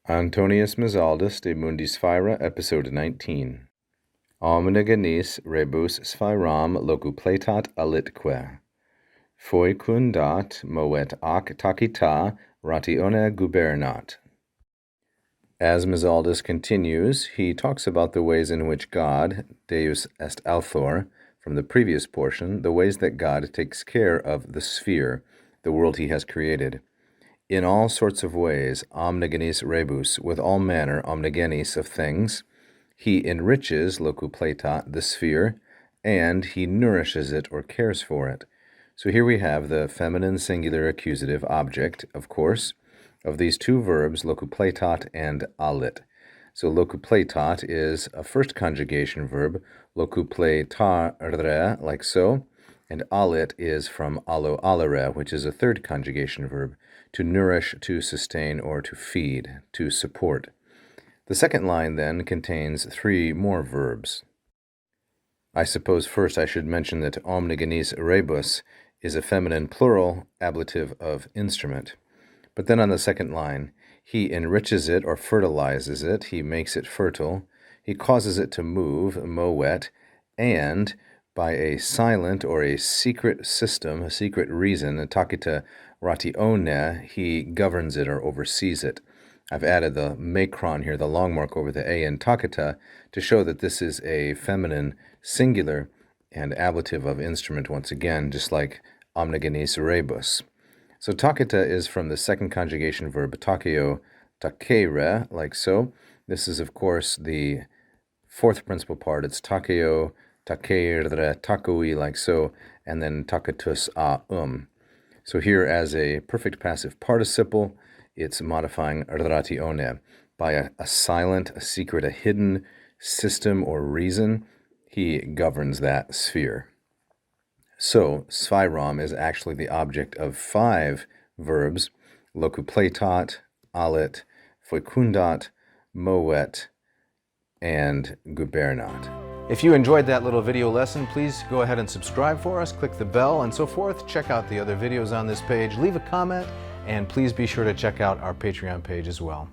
Antonius Mizaldus de Mundi Sphaera, episode 19. Omne genis rebus sphaeram locuplatat alitque. Foecundat movet ac tacita ratione gubernat. As Mizaldus continues, he talks about the ways in which God, Deus est author, from the previous portion, the ways that God takes care of the sphere, the world he has created. In all sorts of ways, omnigenis rebus, with all manner omnigenis of things, he enriches locuplatat, the sphere, and he nourishes it or cares for it. So here we have the feminine singular accusative object, of course, of these two verbs, locuplatat and alit. So locuplatat is a first conjugation verb, locupletare, like so, and alit is from allo alere, which is a third conjugation verb, to nourish, to sustain, or to feed, to support. The second line then contains three more verbs. I suppose first I should mention that omnigenis rebus is a feminine plural ablative of instrument. But then on the second line, he enriches it or fertilizes it, he makes it fertile, he causes it to move, movet, and by a silent or a secret system, a secret reason, tacita ratione, he governs it or oversees it. I've added the macron here, the long mark over the A in tacita, to show that this is a feminine singular and ablative of instrument once again, just like omnigenis rebus. So tacita is from the second conjugation verb takeo, takere, like so. This is, of course, the fourth principal part. It's takeo, takere, takoi, like so, and then tacitus a So here, as a perfect passive participle, it's modifying ratione. By a silent, a secret, a hidden system or reason, he governs that sphere. So, sphaeram is actually the object of five verbs, locuplatat, alit, foecundat, movet, and gubernat. If you enjoyed that little video lesson, please go ahead and subscribe for us, click the bell and so forth. Check out the other videos on this page, leave a comment, and please be sure to check out our Patreon page as well.